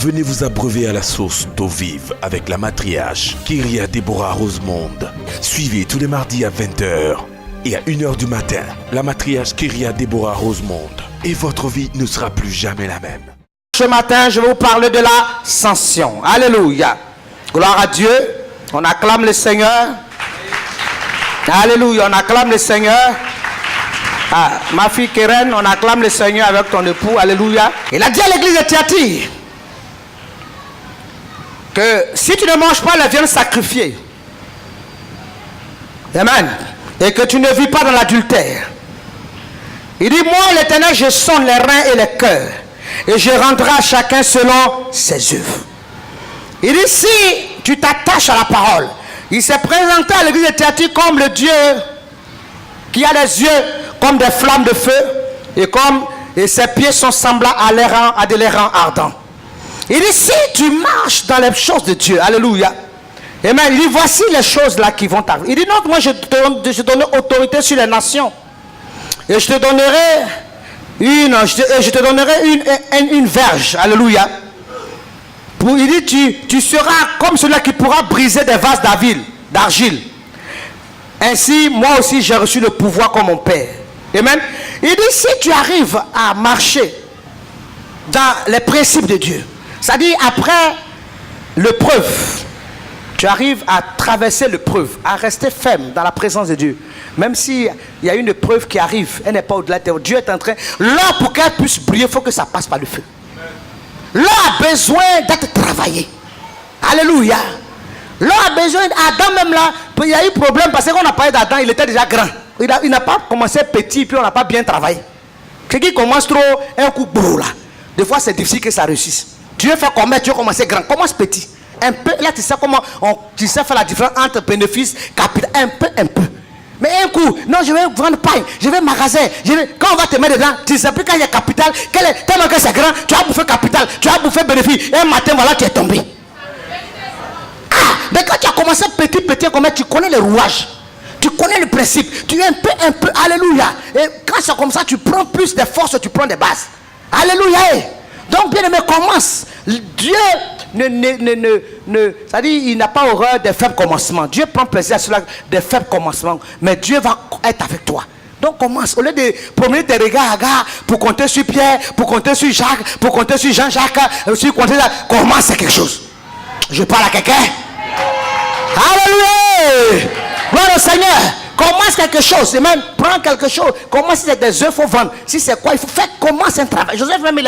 Venez vous abreuver à la source d'eau vive avec la matriarche Kyria Deborah Rosemonde. Suivez tous les mardis à 20h et à 1h du matin la matriarche Kyria Deborah Rosemonde. Et votre vie ne sera plus jamais la même. Ce matin, je vais vous parler de l'ascension. Alléluia. Gloire à Dieu. On acclame le Seigneur. Alléluia. On acclame le Seigneur. Ah, ma fille Keren, on acclame le Seigneur avec ton époux. Alléluia. Il a dit à l'église de Thyatire que si tu ne manges pas la viande sacrifiée, amen, et que tu ne vis pas dans l'adultère, il dit, moi l'Éternel, je sonde les reins et les cœurs, et je rendrai à chacun selon ses œuvres. Il dit, si tu t'attaches à la parole, il s'est présenté à l'église de Thyatire comme le Dieu qui a les yeux comme des flammes de feu, et ses pieds sont semblables à des lairans ardents. Il dit, si tu marches dans les choses de Dieu, alléluia, amen, il dit, voici les choses là qui vont t'arriver. Il dit, non, moi je te donne autorité sur les nations, et je te donnerai une verge, alléluia. Il dit, tu seras comme celui qui pourra briser des vases d'argile. Ainsi, moi aussi j'ai reçu le pouvoir comme mon Père. Amen. Il dit, si tu arrives à marcher dans les principes de Dieu, c'est-à-dire après l'épreuve, tu arrives à traverser l'épreuve, à rester ferme dans la présence de Dieu. Même s'il y a une épreuve qui arrive, elle n'est pas au-delà de toi. Dieu est en train, là pour qu'elle puisse briller, il faut que ça passe par le feu. L'homme a besoin d'être travaillé. Alléluia. L'homme a besoin, Adam même là, il y a eu problème parce qu'on a parlé d'Adam, il était déjà grand. Il n'a pas commencé petit, puis on n'a pas bien travaillé. Quelqu'un qui commence trop, un coup bourreau là. Des fois c'est difficile que ça réussisse. Dieu fait comment tu veux commencer grand, commence petit. Un peu, là tu sais comment, tu sais faire la différence entre bénéfice, capital, un peu. Mais un coup, non, je vais vendre paille, je vais magasin, quand on va te mettre dedans, tu ne sais plus quand il y a capital, tellement que c'est grand, tu as bouffé capital, tu as bouffé bénéfice, et un matin, voilà, tu es tombé. Ah, mais quand tu as commencé petit, comment tu connais les rouages, tu connais le principe, tu es un peu, alléluia. Et quand c'est comme ça, tu prends plus de force, tu prends des bases. Alléluia. Donc, bien aimé, commence. Dieu c'est-à-dire, il n'a pas horreur des faibles commencements. Dieu prend plaisir à cela, des faibles commencements. Mais Dieu va être avec toi. Donc commence. Au lieu de promener tes regards pour compter sur Pierre, pour compter sur Jacques, pour compter sur Jean-Jacques, commence quelque chose. Je parle à quelqu'un. Alléluia. Gloire au Seigneur. Commence quelque chose, c'est même prends quelque chose. Commence, si c'est des œufs, il faut vendre. Si c'est quoi, il faut faire, commence un travail. Joseph même,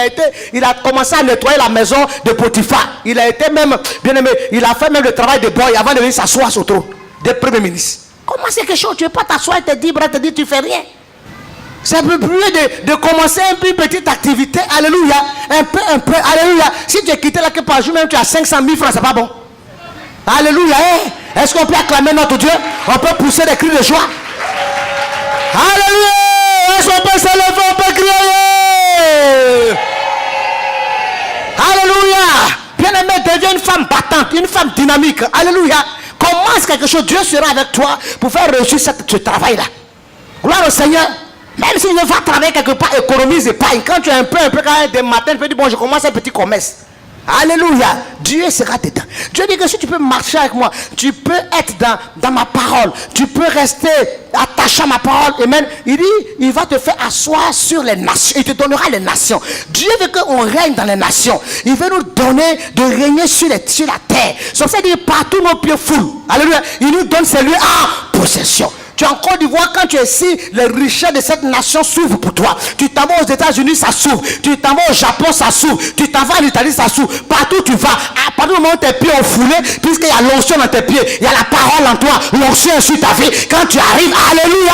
il a commencé à nettoyer la maison de Potiphar. Il a été même, bien aimé, il a fait même le travail de boy avant de venir s'asseoir sur le trône des premiers ministres. Commence quelque chose, tu ne veux pas t'asseoir et te dire, tu fais rien. C'est plus de commencer une petite activité, alléluia, un peu, alléluia. Si tu es quitté là que par jour, même tu as 500 000 francs, c'est pas bon. Alléluia. Est-ce qu'on peut acclamer notre Dieu? On peut pousser des cris de joie. Alléluia. Est-ce qu'on peut se lever? On peut crier. Alléluia. Bien-aimé, deviens une femme battante, une femme dynamique. Alléluia. Commence quelque chose. Dieu sera avec toi pour faire réussir ce travail-là. Gloire au Seigneur. Même si tu vas travailler quelque part, économise et paye. Quand tu es un peu, quand des matins, tu peux dire, bon, je commence un petit commerce. Alléluia. Dieu sera dedans. Dieu dit que si tu peux marcher avec moi, tu peux être dans ma parole, tu peux rester attaché à ma parole. Amen. Il dit, il va te faire asseoir sur les nations. Il te donnera les nations. Dieu veut qu'on règne dans les nations. Il veut nous donner de régner sur la terre. C'est pour ça qu'il dit, partout nos pieds foulent. Alléluia. Il nous donne ces lieux en possession. Tu es en Côte d'Ivoire, quand tu es ici, les richesses de cette nation s'ouvrent pour toi. Tu t'en vas aux États-Unis, ça s'ouvre. Tu t'en vas au Japon, ça s'ouvre. Tu t'en vas en Italie, ça s'ouvre. Partout tu vas. À partir du moment où tes pieds ont foulé, puisqu'il y a l'onction dans tes pieds, il y a la parole en toi, l'onction est sur ta vie. Quand tu arrives, alléluia.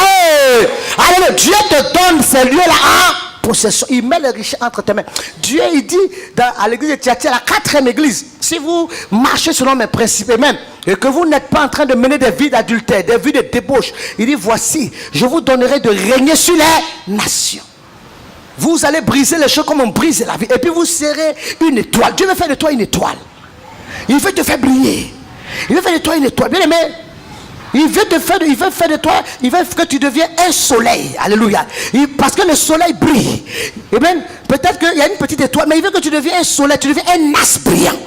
Alléluia. Dieu te donne ces lieux-là en possession. Il met les richesses entre tes mains. Dieu, il dit à l'église de Thyatire, la 4e église, si vous marchez selon mes principes et même, et que vous n'êtes pas en train de mener des vies d'adultère, des vies de débauche, il dit, voici, je vous donnerai de régner sur les nations. Vous allez briser les choses comme on brise la vie. Et puis vous serez une étoile. Dieu veut faire de toi une étoile. Il veut te faire briller. Il veut faire de toi une étoile. Bien aimé, Il veut faire de toi, il veut que tu deviennes un soleil. Alléluia. Parce que le soleil brille. Et bien, peut-être qu'il y a une petite étoile, mais il veut que tu deviennes un soleil, tu deviens un as brillant.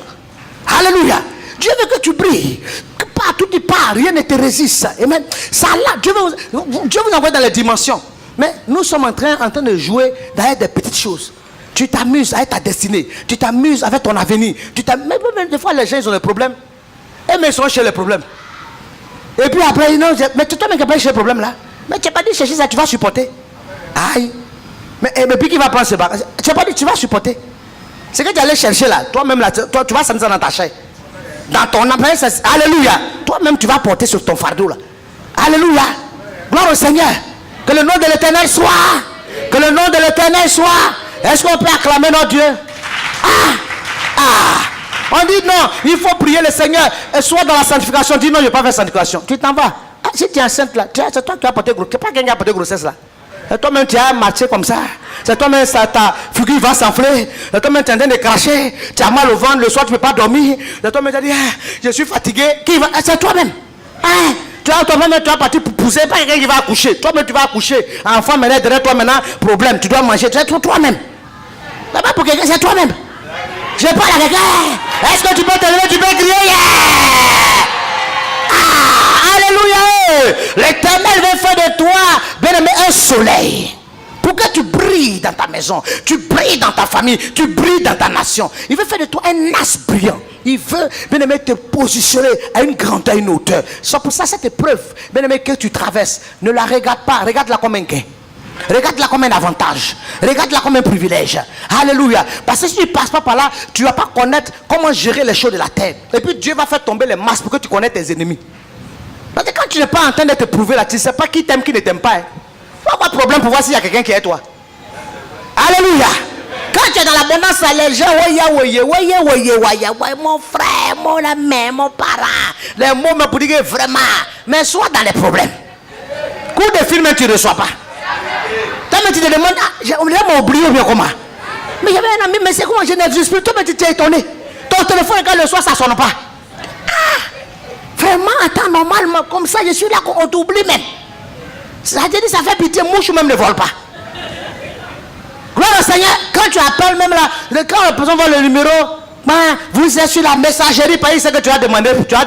Alléluia. Dieu veut que tu brilles. Que partout tu pars, rien ne te résiste. Amen. Ça là, Dieu vous envoie dans les dimensions. Mais nous sommes en train de jouer dans des petites choses. Tu t'amuses avec ta destinée. Tu t'amuses avec ton avenir. Mais des fois, les gens, ils ont des problèmes. Et mais ils sont chez les problèmes. Et puis après, non, mais toi-même qui n'as pas cherché le problème là. Mais tu n'as pas dit chercher ça, tu vas supporter. Aïe. Mais puis qui va prendre ce bar? Tu n'as pas dit tu vas supporter. C'est que tu allais chercher là. Toi-même là, toi, tu vas sentir ça dans ta chair. Dans ton appareil, alléluia. Toi-même, tu vas porter sur ton fardeau là. Alléluia. Gloire au Seigneur. Que le nom de l'Éternel soit. Que le nom de l'Éternel soit. Est-ce qu'on peut acclamer notre Dieu? On dit non, il faut prier le Seigneur. Et soit dans la sanctification, dis non, je ne vais pas faire sanctification. Tu t'en vas. Si tu es enceinte là, c'est toi qui as porté grossesse. Tu n'es pas quelqu'un qui a porté grossesse là. Et toi-même, tu as marché comme ça. C'est toi-même, ta figure va s'enfler. Et toi-même, tu es en train de cracher. Tu as mal au ventre, le soir, tu ne peux pas dormir. Et toi-même, tu as dit, je suis fatigué. C'est toi-même. Toi-même, tu vas partir pour pousser. Pas quelqu'un qui va accoucher. Toi-même, tu vas accoucher. Enfant, maintenant, derrière toi, maintenant, problème. Tu dois manger. C'est toi-même. C'est pas pour quelqu'un, c'est toi-même. Je parle à quelqu'un. Est-ce que tu peux te lever, tu peux crier? Alléluia. L'Éternel veut faire de toi, bien-aimé, un soleil. Pour que tu brilles dans ta maison, tu brilles dans ta famille, tu brilles dans ta nation. Il veut faire de toi un as brillant. Il veut, bien-aimé, te positionner à une grandeur, à une hauteur. C'est pour ça, cette épreuve, bien-aimé, que tu traverses, ne la regarde pas. Regarde-la comme un gain. Regarde-la comme un avantage. Regarde-la comme un privilège. Alléluia. Parce que si tu ne passes pas par là, tu ne vas pas connaître comment gérer les choses de la terre. Et puis Dieu va faire tomber les masques pour que tu connaisses tes ennemis. Parce que quand tu n'es pas en train de te prouver là, tu ne sais pas qui t'aime, qui ne t'aime pas. Il n'y a pas de problème pour voir s'il y a quelqu'un qui est toi. Alléluia. Quand tu es dans l'abondance, les gens, mon frère, mon ami, mon parent, les mots me pour dire vraiment, mais sois dans les problèmes. Coup de film, tu ne reçois pas. Toi, tu te demandes, on m'a oublié bien comment. Mais j'avais un ami, mais c'est comment je n'existe plus. Toi, tu t'es étonné. Ton téléphone, quand le soir, ça ne sonne pas. Vraiment, attends, normalement, comme ça, je suis là, on t'oublie même. Ça te dit, ça fait pitié, mouche même ne vole pas. Gloire au Seigneur, quand tu appelles même là, quand la personne voit le numéro, vous êtes sur la messagerie, parce que tu as demandé, tu as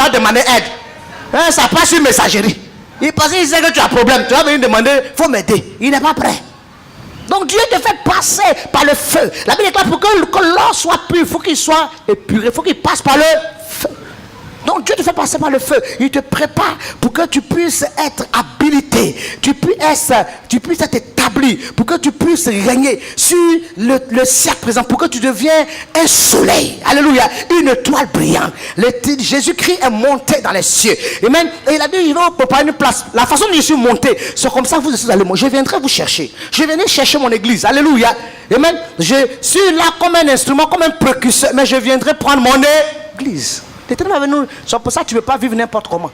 demandé aide. Ça passe sur messagerie. Il pense qu'il sait que tu as un problème. Tu vas venir demander, il faut m'aider. Il n'est pas prêt. Donc Dieu te fait passer par le feu. La Bible déclare pour que l'or soit pur, il faut qu'il soit épuré, il faut qu'il passe par le feu. Donc Dieu te fait passer par le feu. Il te prépare pour que tu puisses être habilité. Tu puisses être établi. Pour que tu puisses régner sur le siècle présent. Pour que tu deviennes un soleil. Alléluia. Une étoile brillante. Jésus-Christ est monté dans les cieux. Amen. Et il a dit, il va vous préparer une place. La façon dont je suis monté, c'est comme ça que vous allez. Je viendrai vous chercher. Je viendrai chercher mon église. Alléluia. Amen. Je suis là comme un instrument, comme un précurseur. Mais je viendrai prendre mon église. C'est pour ça que tu ne peux pas vivre n'importe comment.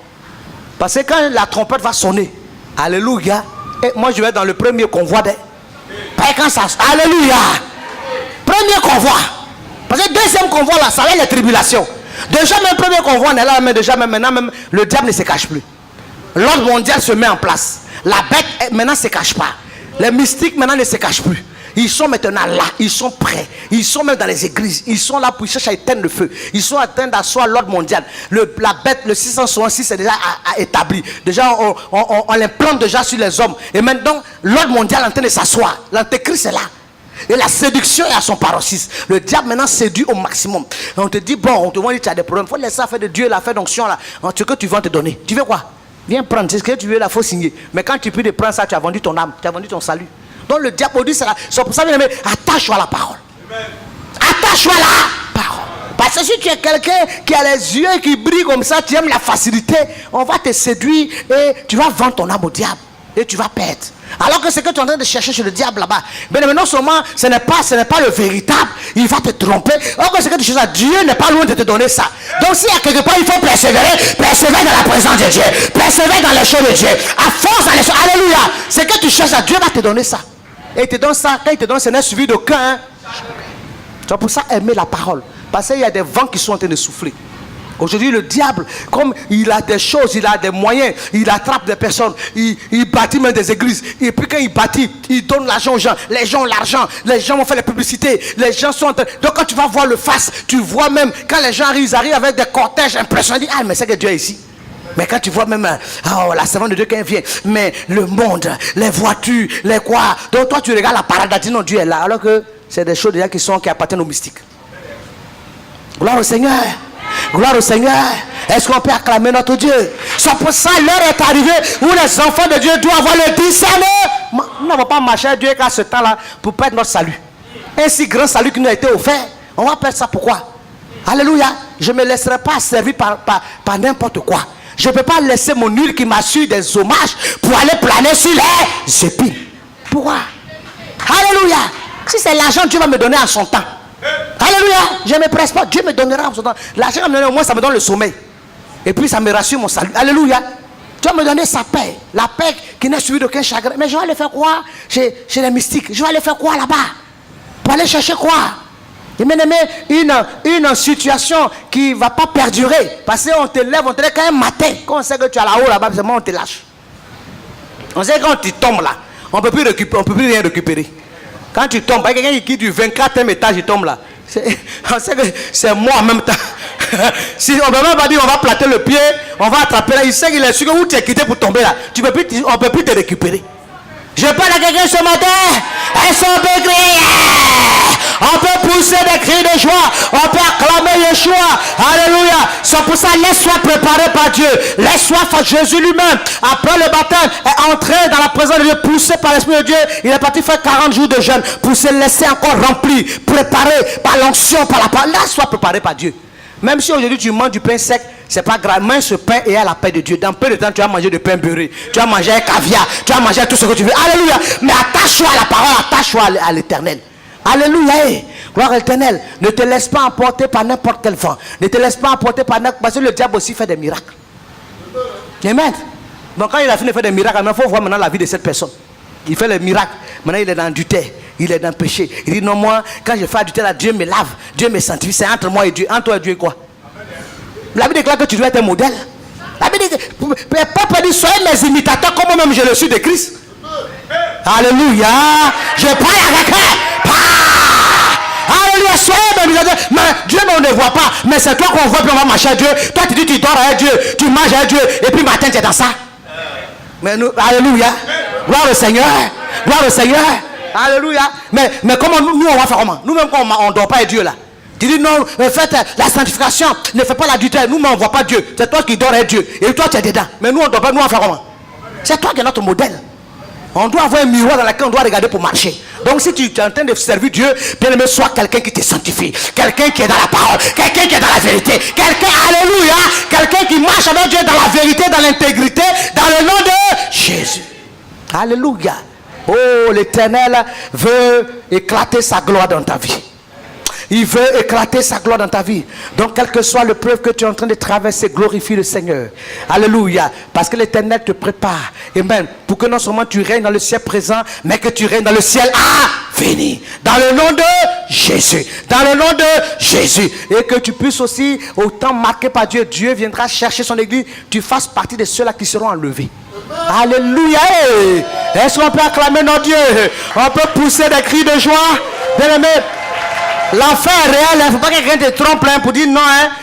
Parce que quand la trompette va sonner, alléluia, et moi je vais dans le premier convoi pas quand ça. Alléluia. Premier convoi. Parce que deuxième convoi là, ça va être les tribulations. Déjà même premier convoi on est là, mais déjà même maintenant même le diable ne se cache plus. L'ordre mondial se met en place. La bête maintenant ne se cache pas. Les mystiques maintenant ne se cachent plus. Ils sont maintenant là, ils sont prêts. Ils sont même dans les églises. Ils sont là pour chercher à éteindre le feu. Ils sont en train d'asseoir l'ordre mondial. La bête, le 666 est déjà établi. Déjà, on l'implante déjà sur les hommes. Et maintenant, l'ordre mondial est en train de s'asseoir. L'antéchrist est là. Et la séduction est à son paroxysme. Le diable maintenant séduit au maximum. Et on te dit, bon, on te dit, tu as des problèmes. Il faut laisser faire de Dieu la fait d'onction là. Ce que tu veux te donner. Tu veux quoi? Viens prendre. C'est ce que tu veux là, il faut signer. Mais quand tu peux prendre ça, tu as vendu ton âme. Tu as vendu ton salut. Donc le diable dit, c'est pour ça que attache-toi à la parole. Attache-toi à la parole. Parce que si tu es quelqu'un qui a les yeux qui brillent comme ça, tu aimes la facilité, on va te séduire et tu vas vendre ton âme au diable. Et tu vas perdre. Alors que c'est que tu es en train de chercher chez le diable là-bas. Mais non seulement ce n'est pas le véritable, il va te tromper. Alors que c'est que tu cherches, Dieu n'est pas loin de te donner ça. Donc s'il y a quelque part, il faut persévérer dans la présence de Dieu. Persévérer dans les choses de Dieu. À force dans les choses. Alléluia. C'est que tu cherches à Dieu va te donner ça. Et il te donne ça, quand il te donne, ce n'est suivi d'aucun. C'est pour ça aimer la parole. Parce qu'il y a des vents qui sont en train de souffler. Aujourd'hui, le diable, comme il a des choses, il a des moyens, il attrape des personnes, il bâtit même des églises. Et puis quand il bâtit, il donne l'argent aux gens. Les gens ont l'argent, les gens vont faire les publicités, les gens sont en train... Donc quand tu vas voir le face, tu vois même, quand les gens arrivent, ils arrivent avec des cortèges impressionnants. Ah, mais c'est que Dieu est ici. Mais quand tu vois même, oh, la servante de Dieu quand elle vient, mais le monde, les voitures, les quoi. Donc toi tu regardes la parade, tu dis non, Dieu est là. Alors que c'est des choses déjà qui appartiennent aux mystiques. Gloire au Seigneur. Gloire au Seigneur. Est-ce qu'on peut acclamer notre Dieu? C'est pour ça l'heure est arrivée où les enfants de Dieu doivent avoir le discernement. Nous n'avons pas marché à Dieu qu'à ce temps-là pour perdre notre salut. Un si grand salut qui nous a été offert, on va perdre ça pourquoi? Alléluia. Je ne me laisserai pas servir par n'importe quoi. Je ne peux pas laisser mon huile qui m'assure des hommages pour aller planer sur les épines. Pourquoi? Alléluia. Si c'est l'argent, Dieu va me donner en son temps. Alléluia. Je ne me presse pas. Dieu me donnera en son temps. L'argent va me donner, au moins ça me donne le sommeil. Et puis ça me rassure mon salut. Alléluia. Dieu va me donner sa paix. La paix qui n'est suivie d'aucun chagrin. Mais je vais aller faire quoi chez les mystiques? Je vais aller faire quoi là-bas? Pour aller chercher quoi? Et bien aimé, une situation qui ne va pas perdurer. Parce qu'on te lève, on te lève quand même matin. Quand on sait que tu es là-haut, là-bas, on te lâche. On sait que quand tu tombes là, on ne peut plus rien récupérer. Quand tu tombes, il y a quelqu'un qui quitte du 24e étage, il tombe là. On sait que c'est moi en même temps. Si on ne peut même pas dire on va plater le pied, on va attraper là, il sait qu'il est sûr que où tu es quitté pour tomber là. On ne peut plus te récupérer. Je parle à quelqu'un ce matin. Est-ce qu'on peut crier? On peut pousser des cris de joie. On peut acclamer Yeshua. Alléluia. C'est pour ça, laisse-toi préparer par Dieu. Laisse-toi faire Jésus lui-même. Après le baptême, est entré dans la présence de Dieu, poussé par l'Esprit de Dieu. Il est parti faire 40 jours de jeûne pour se laisser encore rempli, préparé par l'onction, par la parole. Laisse-toi préparer par Dieu. Même si aujourd'hui tu manges du pain sec, c'est pas grave. Mange ce pain et à la paix de Dieu. Dans peu de temps, tu vas manger du pain beurré. Tu vas manger un caviar. Tu vas manger tout ce que tu veux. Alléluia. Mais attache-toi à la parole, attache-toi à l'éternel. Alléluia. Gloire à l'éternel. Ne te laisse pas emporter par n'importe quel vent. Ne te laisse pas emporter par n'importe... Parce que le diable aussi fait des miracles. Amen. Donc quand il a fini de faire des miracles, il faut voir maintenant la vie de cette personne. Il fait les miracles. Maintenant il est dans l'adultère. Il est dans le péché. Il dit non, moi, quand je fais adultère, Dieu me lave. Dieu me sanctifie. C'est entre moi et Dieu. Entre toi et Dieu et quoi? La Bible déclare que tu dois être un modèle. La Bible dit que Paul dit soyez mes imitateurs comme moi-même je le suis de Christ. Alléluia. Je parle à quelqu'un. Alléluia. Soyez mes imitateurs. Mais Dieu on ne voit pas. Mais c'est toi qu'on voit puis on va marcher à Dieu. Toi tu dis tu dors avec Dieu. Tu manges avec Dieu. Et puis matin tu es dans ça. Mais nous, alléluia. Gloire au Seigneur. Gloire au Seigneur. Alléluia. Mais comment nous on va faire comment? Nous-mêmes quand on ne dort pas avec Dieu là. Tu dis non, faites la sanctification, ne fais pas l'adultère. Nous, on ne voit pas Dieu. C'est toi qui dors avec Dieu. Et toi, tu es dedans. Mais nous, on ne dort pas. Nous, on va faire comment? C'est toi qui es notre modèle. On doit avoir un miroir dans lequel on doit regarder pour marcher. Donc, si tu es en train de servir Dieu, bien aimé, sois quelqu'un qui te sanctifie. Quelqu'un qui est dans la parole. Quelqu'un qui est dans la vérité. Quelqu'un, alléluia. Quelqu'un qui marche avec Dieu dans la vérité, dans l'intégrité, dans le nom de Jésus. Alléluia. Oh, l'Éternel veut éclater sa gloire dans ta vie. Il veut éclater sa gloire dans ta vie. Donc, quelle que soit l'épreuve que tu es en train de traverser, glorifie le Seigneur. Alléluia. Parce que l'Éternel te prépare. Amen. Pour que non seulement tu règnes dans le ciel présent, mais que tu règnes dans le ciel à venir. Dans le nom de Jésus. Dans le nom de Jésus. Et que tu puisses aussi, au temps marqué par Dieu, Dieu viendra chercher son église. Tu fasses partie de ceux-là qui seront enlevés. Alléluia. Est-ce qu'on peut acclamer notre Dieu? On peut pousser des cris de joie. Bien aimé. L'enfer est réel, il ne faut pas que quelqu'un te trompe pour dire non.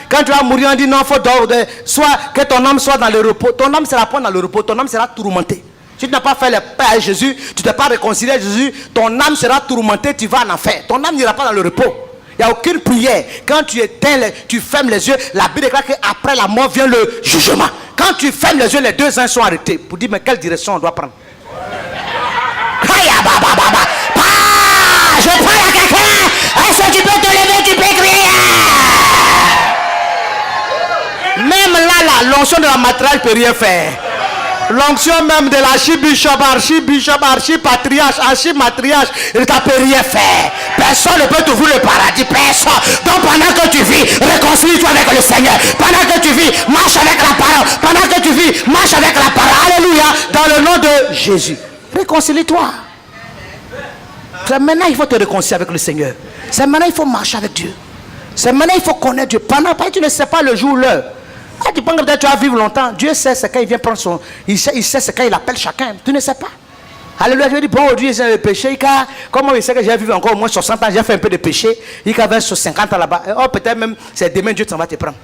Quand tu vas mourir, on dit non, il faut dormir. Soit que ton âme soit dans le repos. Ton âme sera pas dans le repos, ton âme sera tourmentée. Si tu n'as pas fait le paix à Jésus, tu ne t'es pas réconcilié à Jésus, ton âme sera tourmentée, tu vas en enfer. Ton âme n'ira pas dans le repos. Il n'y a aucune prière. Quand tu éteins, tu fermes les yeux, la Bible déclare qu'après la mort vient le jugement. Quand tu fermes les yeux, les deux uns sont arrêtés. Pour dire, mais quelle direction on doit prendre? Je parle à quelqu'un. Est-ce que tu peux te lever, tu peux crier? Même là, l'onction de la matérielle ne peut rien faire. L'onction même de l'archibishop, archipatriarche, archimatriarche, il ne peut rien faire. Personne ne peut t'ouvrir le paradis, personne. Donc pendant que tu vis, réconcilie-toi avec le Seigneur. Pendant que tu vis, marche avec la parole. Pendant que tu vis, marche avec la parole. Alléluia. Dans le nom de Jésus. Réconcilie-toi. C'est maintenant il faut te réconcilier avec le Seigneur. C'est maintenant il faut marcher avec Dieu. C'est maintenant il faut connaître Dieu. Pendant tu ne sais pas le jour, l'heure. Ah, tu penses que peut-être tu vas vivre longtemps. Dieu sait c'est quand il vient prendre son... Il sait c'est quand il appelle chacun. Tu ne sais pas. Alléluia, je dis, bon, Dieu, c'est le péché. Comment il sait que j'ai vécu encore au moins 60 ans, j'ai fait un peu de péché. Il a 50 ans là-bas. Oh, peut-être même, c'est demain, Dieu t'en va te prendre.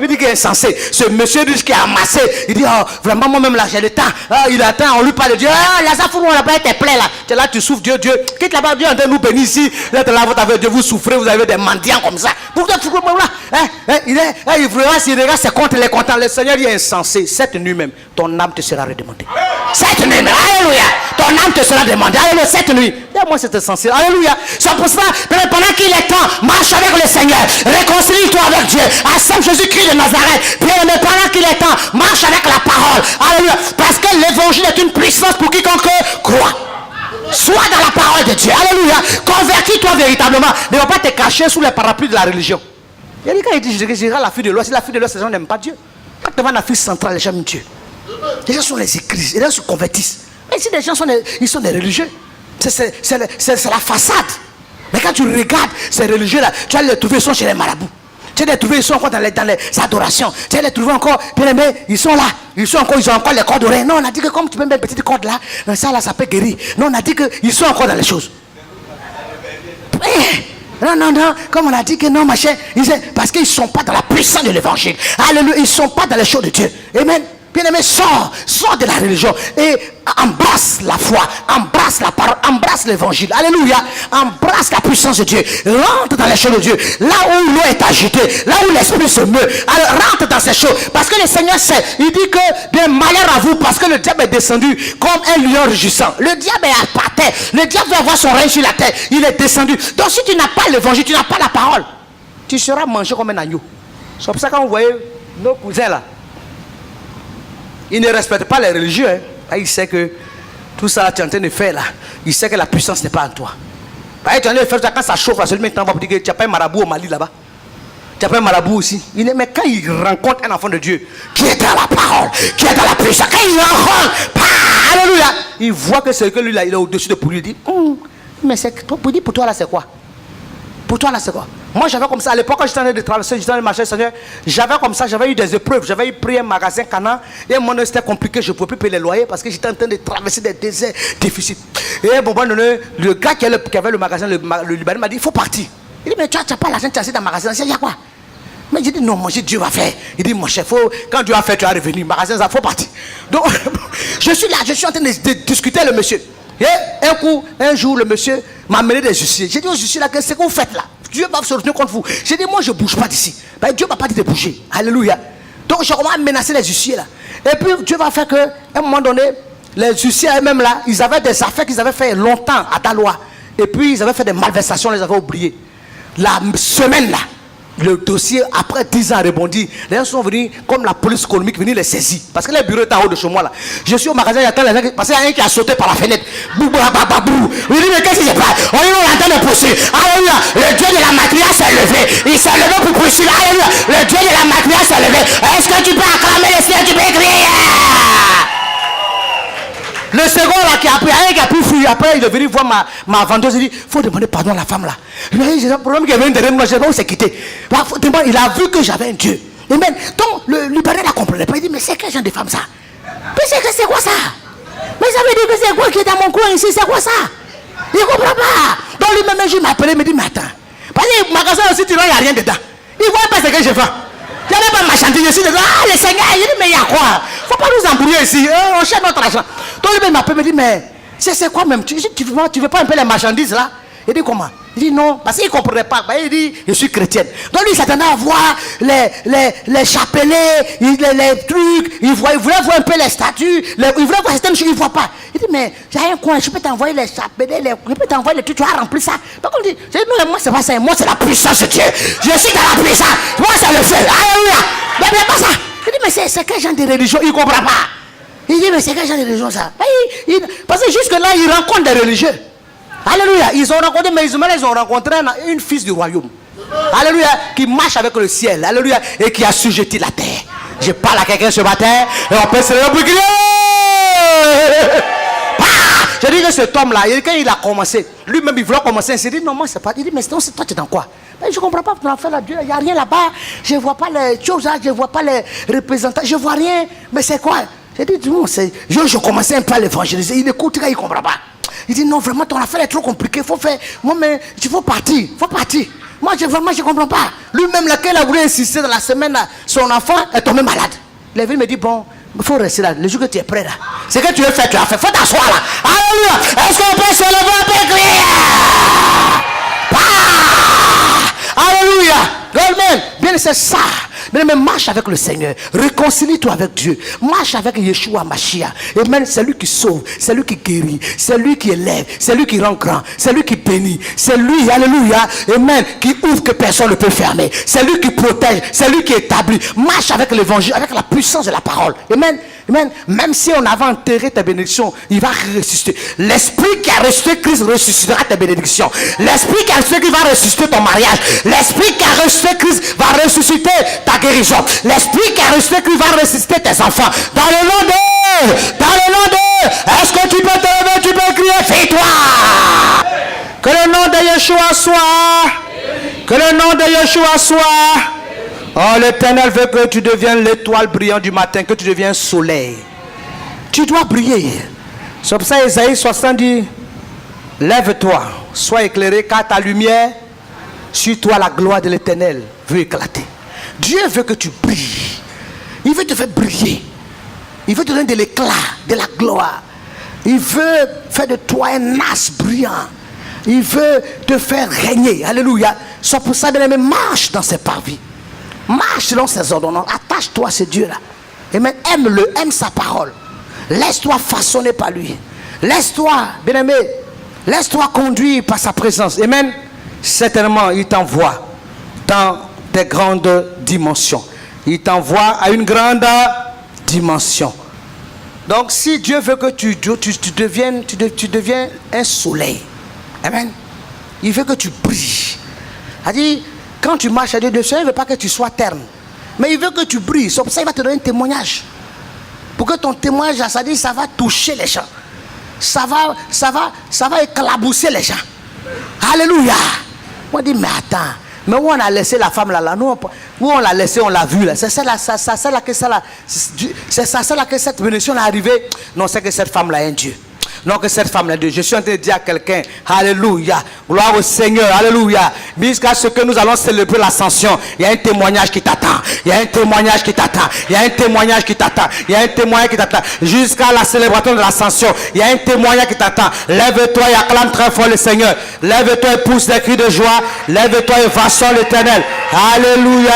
Il dit qu'il est insensé. Ce monsieur riche qui a amassé, il dit, oh, vraiment, moi-même là, j'ai le temps. Ah, il attend, on lui parle de Dieu. Ah, Lazare, on n'a pas été plein là. Tu es là, tu souffres, Dieu. Quitte là-bas, Dieu est en train de nous bénir ici. Là, Dieu, vous souffrez, vous avez des mendiants comme ça. Pourquoi tu souffres, là? Il vraiment, s'il regarde, c'est contre les contents. Le Seigneur, il est insensé. Cette nuit même, ton âme te sera redemandée. Cette nuit même, alléluia. Ton âme te sera demandée. Alléluia, cette nuit. Moi, c'est insensé. Alléluia. C'est pour ça, pendant qu'il est temps, marche avec le Seigneur. Réconcilie-toi avec Dieu. Accepte Jésus-Christ de Nazareth. Bien-aimé, pendant qu'il est temps, marche avec la parole. Alléluia. Parce que l'évangile est une puissance pour quiconque croit. Sois dans la parole de Dieu. Alléluia. Convertis-toi véritablement. Ne va pas te cacher sous les parapluies de la religion. Il y a des gens qui disent, je dirai la fille de l'Ouest. Si la fille de l'Ouest, les gens n'aiment pas Dieu. Quand tu vas dans l'Afrique centrale, les gens aiment Dieu. Les gens sont les églises. Les gens se convertissent. Mais si les gens sont des religieux, c'est la façade. Mais quand tu regardes ces religieux-là, tu vas les trouver, ils sont chez les marabouts. Tu vas les trouver, ils sont encore dans les adorations. Tu vas les trouver encore, bien aimés, ils sont là. Ils ont encore les cordes d'oreilles. Non, on a dit que comme tu peux mettre une petite corde là, ça peut guérir. Non, on a dit qu'ils sont encore dans les choses. Non, comme on a dit que non, machin, parce qu'ils ne sont pas dans la puissance de l'évangile. Alléluia, ils ne sont pas dans les choses de Dieu. Amen. Bien-aimé, sors de la religion et embrasse la foi, embrasse la parole, embrasse l'évangile. Alléluia, embrasse la puissance de Dieu. Rentre dans les choses de Dieu. Là où l'eau est agitée, là où l'esprit se meut. Alors rentre dans ces choses. Parce que le Seigneur sait, il dit que bien malheur à vous, parce que le diable est descendu comme un lion rugissant. Le diable est à terre. Le diable veut avoir son règne sur la terre. Il est descendu. Donc si tu n'as pas l'évangile, tu n'as pas la parole, tu seras mangé comme un agneau. C'est pour ça que quand vous voyez nos cousins là, il ne respecte pas les religieux. Hein. Il sait que tout ça tu es en train de faire là. Il sait que la puissance n'est pas en toi. Tu es en train de faire ça quand ça chauffe là. Seulement on va dire que tu n'as pas un marabout au Mali là-bas. Tu n'as pas un marabout aussi. Mais quand il rencontre un enfant de Dieu qui est dans la parole, qui est dans la puissance, quand il rencontre, alléluia, il voit que c'est que lui là, il est au-dessus de pour lui. Il dit, mais c'est pour toi là c'est quoi? Pour toi là c'est quoi? Moi j'avais comme ça à l'époque quand j'étais en train de traverser, j'étais en train de marcher, Seigneur, j'avais comme ça, j'avais eu des épreuves, j'avais eu pris un magasin Canaan et mon c'était compliqué, je ne pouvais plus payer les loyers parce que j'étais en train de traverser des déserts difficiles. Et à un moment donné, le gars qui avait le magasin, le Libanais m'a dit, il faut partir. Il dit, mais tu n'as pas l'argent, tu as assis dans le magasin, il y a quoi? Mais j'ai dit, non, moi, Dieu va faire. Il dit, mon chef, quand Dieu va faire, tu vas revenir. Magasin, ça faut partir. Donc, je suis là, je suis en train de discuter avec le monsieur. Et un jour, le monsieur m'a amené des huissiers. J'ai dit aux huissiers, là, qu'est-ce que vous faites là? Dieu va se retourner contre vous. J'ai dit, moi, je ne bouge pas d'ici. Ben, Dieu ne m'a pas dit de bouger. Alléluia. Donc, j'ai commencé à menacer les huissiers là. Et puis, Dieu va faire qu'à un moment donné, les huissiers eux-mêmes là, ils avaient des affaires qu'ils avaient fait longtemps à Daloa. Et puis, ils avaient fait des malversations, ils les avaient oubliées. La semaine là, le dossier, après 10 ans, rebondi. Les gens sont venus, comme la police économique, venir les saisir. Parce que les bureaux étaient en haut de chez moi là. Je suis au magasin, j'attends les gens, parce qu'il y a un qui a sauté par la fenêtre. Bou, bababou. Il dit, mais qu'est-ce qui se passe? On est en train de pousser. Alléluia. Le Dieu de la matriarche s'est levé. Il s'est levé pour pousser. Alléluia. Le Dieu de la matriarche s'est levé. Est-ce que tu peux acclamer le Seigneur? Tu peux crier? Le second là qui a pu fuir, après il est venu voir ma vendeuse, il dit, il faut demander pardon à la femme là. J'ai un problème qui est venu derrière moi, je ne sais pas où c'est quitté. Il a vu que j'avais un Dieu. Et même, donc le Libanais ne comprenait pas, il dit, mais c'est quel genre de femme ça? Mais c'est quoi ça? Mais ça veut dire que c'est quoi qui est dans mon coin ici, c'est quoi ça? Il ne comprend pas. Donc lui-même, je m'appelais, il me dit, mais attends. Parce que le magasin aussi, tu vois, il n'y a rien dedans. Il ne voit pas ce que je vends. Il n'y avait pas marchandise ici. Ah, le Seigneur, il dit, mais il y a quoi? Il ne faut pas nous embrouiller ici. On cherche notre argent. Donc lui-même m'appelle, me dit, mais c'est quoi même? Tu veux pas un peu les marchandises là? Il dit, comment? Il dit, non, parce qu'il ne comprenait pas. Il dit, je suis chrétienne. Donc lui, il s'attendait à voir les chapelets, les trucs. Il voulait voir un peu les statues. Il voulait voir certaines choses, il ne voit pas. Il dit, mais j'ai un coin, je peux t'envoyer les chapelets, je peux t'envoyer les trucs, tu vas remplir ça. Par contre, il dit, non, moi, c'est pas ça. Moi, c'est la puissance de Dieu. Je suis dans la puissance. Moi, c'est le feu. Alléluia. Mais pas ça. Il dit, mais c'est quel genre de religion? Il ne comprend pas. Il dit, mais c'est quel genre de religion ça? Parce que jusque-là, il rencontre des religieux. Alléluia. Ils ont rencontré, mais ils ont rencontré une fils du royaume. Alléluia. Qui marche avec le ciel. Alléluia. Et qui a assujetti la terre. Je parle à quelqu'un ce matin. Et on peut se le bouclier. Je dis que cet homme-là, quand il a commencé, lui-même il voulait commencer, il s'est dit non, moi c'est pas. Il dit mais sinon, toi tu es dans quoi? Mais je ne comprends pas ton affaire là, Dieu, il n'y a rien là-bas. Je ne vois pas les choses, je ne vois pas les représentants, je ne vois rien. Mais c'est quoi? J'ai dit non, je commençais un peu à l'évangéliser. Il écoute, il ne comprend pas. Il dit non, vraiment ton affaire est trop compliquée, il faut faire. Moi, mais il faut partir, Moi, je ne comprends pas. Lui-même, lequel a voulu insister dans la semaine, là, son enfant est tombé malade. Il est venu me dire bon, il faut rester là, le jour que tu es prêt là. C'est que tu veux faire, tu as fait. Faut t'asseoir là. Alléluia. Est-ce qu'on peut se lever un peu crier? Alléluia. Amen. Bien, c'est ça. Mais marche avec le Seigneur. Réconcilie-toi avec Dieu. Marche avec Yeshua Mashiach. Amen. C'est lui qui sauve. C'est lui qui guérit. C'est lui qui élève. C'est lui qui rend grand. C'est lui qui bénit. C'est lui, alléluia. Amen. Qui ouvre que personne ne peut fermer. C'est lui qui protège. C'est lui qui établit. Marche avec l'évangile, avec la puissance de la parole. Amen. Amen. Même si on avait enterré ta bénédiction, il va ressusciter. L'esprit qui a ressuscité Christ ressuscitera ta bénédiction. L'esprit qui a ressuscité Christ va ressusciter ton mariage. L'esprit qui a ressuscité Christ va ressusciter ta guérison. L'esprit qui a ressuscité Christ va ressusciter tes enfants. Dans le nom de... Est-ce que tu peux te lever, tu peux crier, fais-toi. Que le nom de Yeshua soit. Que le nom de Yeshua soit. Oh, l'Éternel veut que tu deviennes l'étoile brillante du matin, que tu deviennes soleil. Tu dois briller. C'est pour ça Isaïe 60 dit, lève-toi, sois éclairé, car ta lumière, sur toi la gloire de l'Éternel veut éclater. Dieu veut que tu brilles. Il veut te faire briller. Il veut te donner de l'éclat, de la gloire. Il veut faire de toi un as brillant. Il veut te faire régner. Alléluia. C'est pour ça, bien-aimé, marche dans ses parvis. Marche selon ses ordonnances. Attache-toi à ce Dieu-là. Amen. Aime-le, aime sa parole. Laisse-toi façonner par lui. Laisse-toi, bien-aimé, laisse-toi conduire par sa présence. Amen. Certainement, il t'envoie dans des grandes dimensions. Il t'envoie à une grande dimension. Donc, si Dieu veut que tu deviennes un soleil. Amen. Il veut que tu brilles. Il dit, quand tu marches à Dieu, le Seigneur ne veut pas que tu sois terne. Mais il veut que tu brilles. C'est pour ça qu'il va te donner un témoignage. Pour que ton témoignage, ça dit, ça va toucher les gens. Ça va éclabousser les gens. Alléluia. Moi, je dis, mais attends. Mais où on a laissé la femme là, nous, où on l'a laissé, on l'a vu là. C'est ça là que cette bénédiction est arrivée. Non, c'est que cette femme là est un Dieu. Non, que cette femme là, je suis en train de dire à quelqu'un, alléluia, gloire au Seigneur, alléluia, jusqu'à ce que nous allons célébrer l'ascension, il y a un témoignage qui t'attend, il y a un témoignage qui t'attend, il y a un témoignage qui t'attend, il y a un témoignage qui t'attend, jusqu'à la célébration de l'ascension, il y a un témoignage qui t'attend. Lève-toi et acclame très fort le Seigneur, lève-toi et pousse des cris de joie, lève-toi et va sur l'Éternel, alléluia,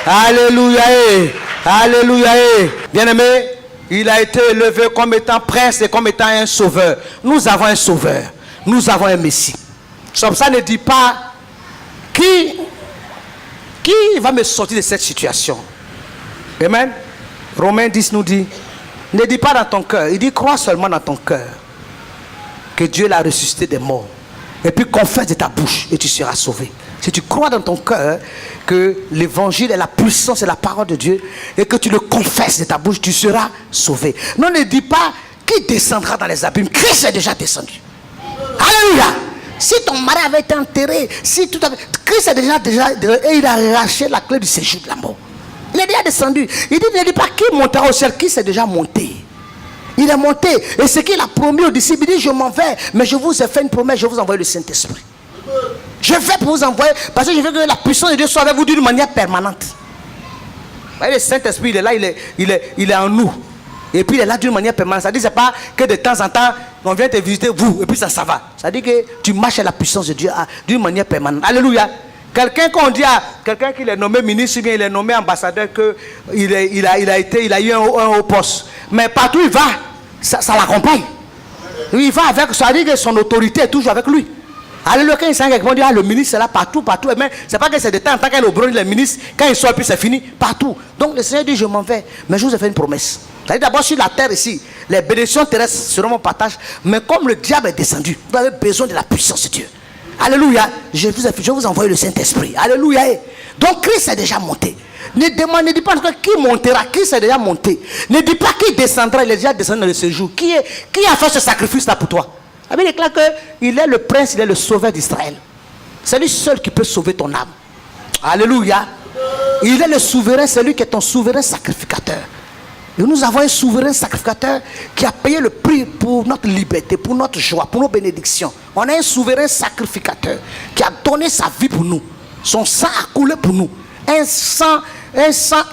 alléluia, alléluia, bien-aimé. Il a été élevé comme étant prince et comme étant un sauveur. Nous avons un sauveur. Nous avons un Messie. Comme ça, ne dit pas qui va me sortir de cette situation. Amen. Romains 10 nous dit, ne dis pas dans ton cœur. Il dit, crois seulement dans ton cœur que Dieu l'a ressuscité des morts. Et puis confesse de ta bouche et tu seras sauvé. Si tu crois dans ton cœur que l'évangile est la puissance et la parole de Dieu et que tu le confesses de ta bouche, tu seras sauvé. Non, ne dis pas qui descendra dans les abîmes. Christ est déjà descendu. Alléluia. Si ton mari avait été enterré, si tout avait... Christ est déjà et il a arraché la clé du séjour de la mort. Il est déjà descendu. Il dit, ne dis pas qui montera au ciel. Christ est déjà monté. Il est monté. Et ce qu'il a promis aux disciples, il dit, je m'en vais, mais je vous ai fait une promesse, je vous envoie le Saint-Esprit. Je vais pour vous envoyer, parce que je veux que la puissance de Dieu soit avec vous d'une manière permanente. Vous voyez, le Saint-Esprit, il est là, il est en nous. Et puis il est là d'une manière permanente. Ça dit, c'est pas que de temps en temps, on vient te visiter vous, et puis ça va. Ça dit que tu marches à la puissance de Dieu d'une manière permanente. Alléluia. Quelqu'un qu'on dit à quelqu'un qui est nommé ministre, ou bien il est nommé ambassadeur, qu'il a eu un haut poste. Mais partout il va, ça l'accompagne. Il va avec, ça dit que son autorité est toujours avec lui. Alléluia, quand il sent quelqu'un, on dit, le ministre est là partout. Mais c'est pas que c'est de temps en temps qu'il est au bureau, le ministre, quand il sort, puis c'est fini, partout. Donc le Seigneur dit, je m'en vais, mais je vous ai fait une promesse. C'est-à-dire d'abord sur la terre ici, les bénédictions terrestres seront mon partage, mais comme le diable est descendu, vous avez besoin de la puissance de Dieu. Alléluia, je vous envoie le Saint-Esprit. Alléluia. Donc Christ est déjà monté. Ne dis pas qui montera, qui s'est déjà monté. Ne dis pas qui descendra, il est déjà descendu dans le séjour. Qui a fait ce sacrifice-là pour toi? La Bible déclare qu'il est le prince, il est le sauveur d'Israël. C'est lui seul qui peut sauver ton âme. Alléluia. Il est le souverain, c'est lui qui est ton souverain sacrificateur. Et nous avons un souverain sacrificateur qui a payé le prix pour notre liberté, pour notre joie, pour nos bénédictions. On a un souverain sacrificateur qui a donné sa vie pour nous. Son sang a coulé pour nous. Un sang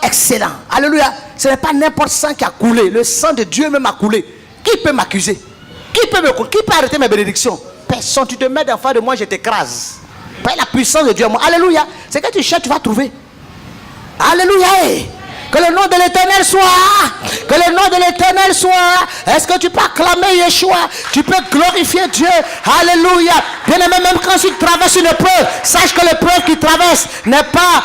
excellent. Alléluia. Ce n'est pas n'importe sang qui a coulé. Le sang de Dieu même a coulé. Qui peut m'accuser? Qui peut arrêter mes bénédictions? Personne. Tu te mets d'en face de moi, je t'écrase. Par la puissance de Dieu. Alléluia. C'est que tu cherches, tu vas trouver. Alléluia. Que le nom de l'Éternel soit. Que le nom de l'Éternel soit. Est-ce que tu peux acclamer Yeshua? Tu peux glorifier Dieu. Alléluia. Bien-aimé, même quand tu traverses une épreuve, sache que l'épreuve qui traverse n'est pas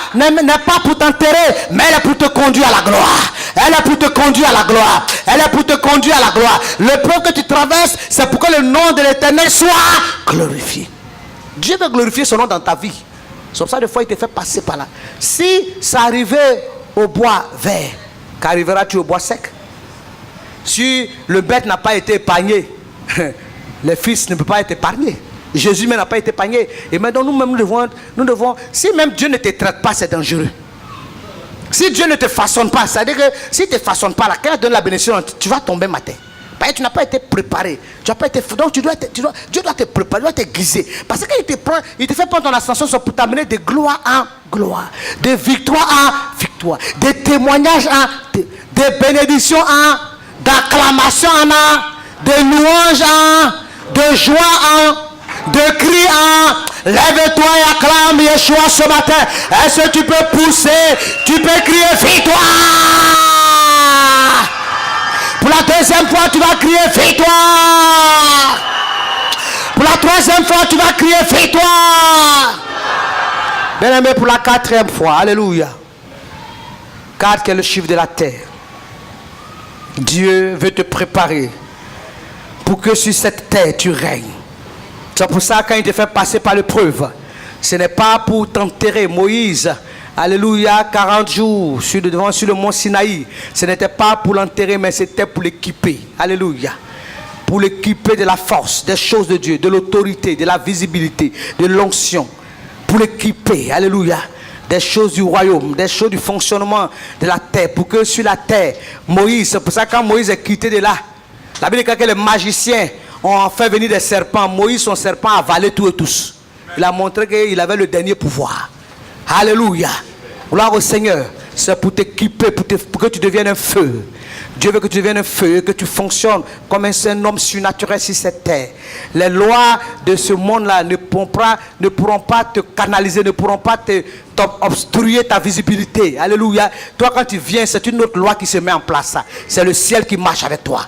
pour t'enterrer, mais elle est pour te conduire à la gloire. Elle est pour te conduire à la gloire. Elle est pour te conduire à la gloire. L'épreuve que tu traverses, c'est pour que le nom de l'Éternel soit glorifié. Dieu veut glorifier son nom dans ta vie. C'est pour ça des fois il te fait passer par là. Si ça arrivait au bois vert, qu'arriveras-tu au bois sec? Si le bête n'a pas été épargné, le fils ne peut pas être épargné. Jésus même n'a pas été épargné. Et maintenant nous devons, si même Dieu ne te traite pas, c'est dangereux. Si Dieu ne te façonne pas, c'est-à-dire que si il ne te façonne pas, quand il donne la bénédiction, tu vas tomber matin. Parce que tu n'as pas été préparé. Tu n'as pas été, donc Dieu doit te préparer, doit te guiser. Parce que quand il te fait prendre ton ascension, c'est pour t'amener de gloire en gloire, de victoire en victoire, de témoignages en, de bénédictions en, d'acclamation en, de louanges en, de joie en, de cris en. Lève-toi et acclame Yeshua ce matin. Est-ce que tu peux pousser? Tu peux crier victoire? Pour la deuxième fois, tu vas crier victoire. Pour la troisième fois, tu vas crier victoire. Bien aimé, pour la quatrième fois, alléluia. 4 qui est le chiffre de la terre. Dieu veut te préparer pour que sur cette terre tu règnes. C'est pour ça quand il te fait passer par l'épreuve, ce n'est pas pour t'enterrer. Moïse, alléluia, 40 jours sur le mont Sinaï, ce n'était pas pour l'enterrer, mais c'était pour l'équiper. Alléluia. Pour l'équiper de la force, des choses de Dieu, de l'autorité, de la visibilité, de l'onction. Pour l'équiper, alléluia, des choses du royaume, des choses du fonctionnement de la terre. Pour que sur la terre, Moïse, c'est pour ça que quand Moïse est quitté de là, la Bible dit que les magiciens ont fait venir des serpents. Moïse, son serpent, a avalé tout et tous. Il a montré qu'il avait le dernier pouvoir. Alléluia. Gloire au Seigneur. C'est pour t'équiper, pour que tu deviennes un feu. Dieu veut que tu deviennes un feu et que tu fonctionnes comme un homme surnaturel sur cette terre. Les lois de ce monde-là ne pourront pas te canaliser, ne pourront pas obstruer ta visibilité. Alléluia. Toi, quand tu viens, c'est une autre loi qui se met en place. C'est le ciel qui marche avec toi.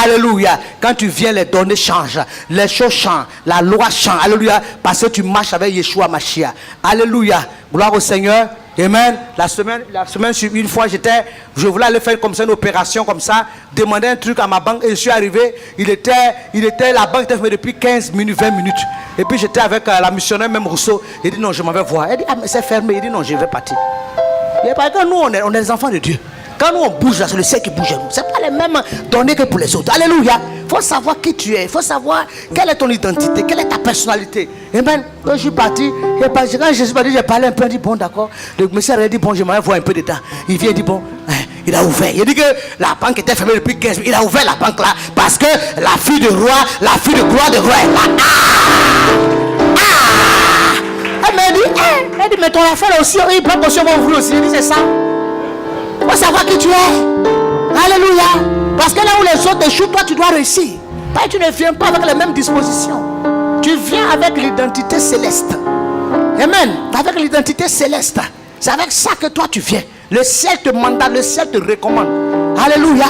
Alléluia. Quand tu viens, les données changent. Les choses changent. La loi change. Alléluia. Parce que tu marches avec Yeshua Mashiach. Alléluia. Gloire au Seigneur. Amen. La semaine, une fois, je voulais aller faire comme ça une opération comme ça, demander un truc à ma banque et je suis arrivé. La banque était fermée depuis 15 minutes, 20 minutes. Et puis j'étais avec la missionnaire, même Rousseau. Il dit non, je m'en vais voir. Elle dit ah, mais c'est fermé. Il dit non, je vais partir. Et parce que nous, on est des enfants de Dieu. Quand nous on bouge là, c'est le ciel qui bouge. Ce n'est pas les mêmes données que pour les autres. Alléluia. Il faut savoir qui tu es. Il faut savoir quelle est ton identité, quelle est ta personnalité. Amen. Quand je suis parti, quand Jésus m'a dit, j'ai parlé un peu, il dit bon d'accord. Le monsieur a dit bon, je m'en vais voir un peu dedans. Il vient, il dit bon, il a ouvert. Il dit que la banque était fermée depuis 15 minutes. Il a ouvert la banque là parce que la fille de roi, la fille de gloire de roi est là. Elle m'a dit, mais ton affaire aussi, il prend ton chemin ouvert aussi. Il dit c'est ça. Il faut savoir qui tu es. Alléluia. Parce que là où les autres échouent, toi tu dois réussir. Parce que tu ne viens pas avec les mêmes dispositions. Tu viens avec l'identité céleste. Amen. Avec l'identité céleste. C'est avec ça que toi tu viens. Le ciel te mandate, le ciel te recommande. Alléluia.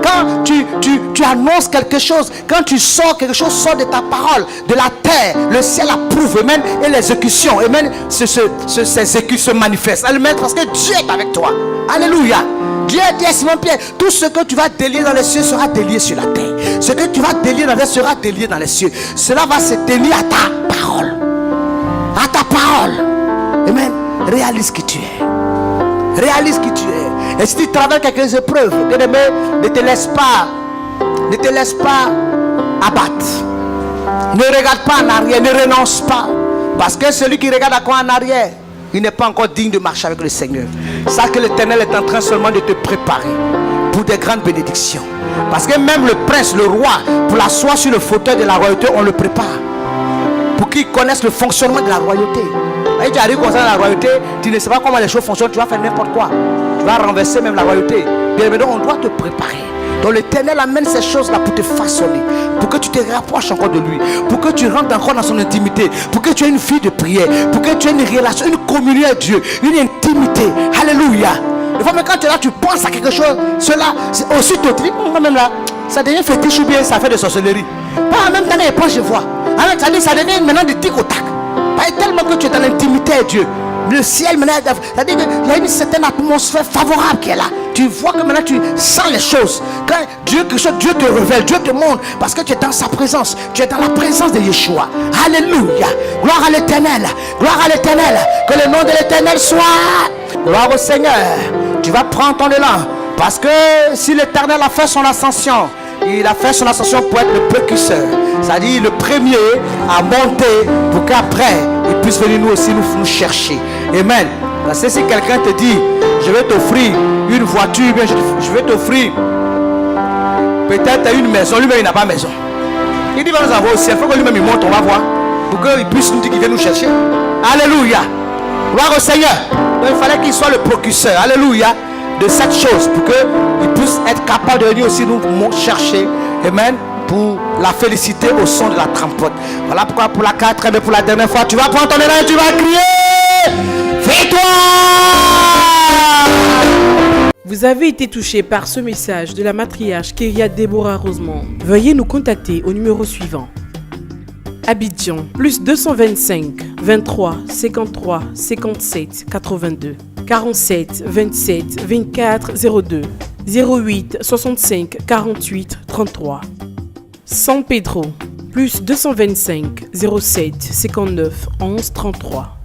Quand tu annonces quelque chose, quand tu sors quelque chose, sort de ta parole, de la terre, le ciel approuve. Amen. Et l'exécution, amen, se manifeste. Amen. Parce que Dieu est avec toi. Alléluia. Dieu dit à Simon-Pierre, tout ce que tu vas délier dans les cieux sera délié sur la terre. Ce que tu vas délier dans les cieux sera délié dans les cieux. Cela va se tenir à ta parole. À ta parole. Amen. Réalise qui tu es. Réalise qui tu es. Et si tu traverses quelques épreuves, bien-aimé, ne te laisse pas abattre. Ne regarde pas en arrière, ne renonce pas. Parce que celui qui regarde à quoi en arrière, il n'est pas encore digne de marcher avec le Seigneur. Sache que l'Éternel est en train seulement de te préparer pour des grandes bénédictions. Parce que même le prince, le roi, pour l'asseoir sur le fauteuil de la royauté, on le prépare. Pour qu'il connaisse le fonctionnement de la royauté. Et tu arrives comme ça dans la royauté, tu ne sais pas comment les choses fonctionnent, tu vas faire n'importe quoi. Tu vas renverser même la royauté. Bien évidemment, on doit te préparer. Donc l'Éternel amène ces choses-là pour te façonner, pour que tu te rapproches encore de lui, pour que tu rentres encore dans son intimité, pour que tu aies une vie de prière, pour que tu aies une relation, une communion avec Dieu, une intimité. Alléluia. Des fois, même quand tu es là, tu penses à quelque chose, cela, aussitôt, tu dis, même là, ça devient fétiche ou bien ça fait de sorcellerie. Pas en même temps, et pas je vois. Ça devient maintenant du tic au tac. Pas tellement que tu es dans l'intimité avec Dieu. Le ciel maintenant, c'est-à-dire qu'il y a une certaine atmosphère favorable qui est là. Tu vois que maintenant tu sens les choses. Quand Dieu te révèle, Dieu te montre, parce que tu es dans sa présence. Tu es dans la présence de Yeshua. Alléluia. Gloire à l'Éternel. Gloire à l'Éternel. Que le nom de l'Éternel soit. Gloire au Seigneur. Tu vas prendre ton élan. Parce que si l'Éternel a fait son ascension, il a fait son ascension pour être le précurseur. C'est-à-dire le premier à monter pour qu'après il puisse venir nous aussi nous chercher. Amen. Parce que si quelqu'un te dit, je vais t'offrir une voiture, bien je vais t'offrir peut-être une maison, lui-même il n'a pas maison. Il dit, va nous avoir aussi, il faut que lui-même il monte, on va voir, pour qu'il puisse nous dire qu'il vient nous chercher. Alléluia. Gloire au Seigneur. Donc, il fallait qu'il soit le précurseur. Alléluia. De cette chose, pour qu'il puisse être capable de venir aussi nous chercher. Amen. Pour la féliciter au son de la trompette. Voilà pourquoi pour la quatrième et pour la dernière fois, tu vas prendre ton élan et tu vas crier. Fais-toi. Vous avez été touché par ce message de la matriarche Kyria Deborah Rosemond. Veuillez nous contacter au numéro suivant. Abidjan, plus 225 23 53 57 82 47 27 24 02 08 65 48 33. San Pedro, plus 225 07 59 11 33.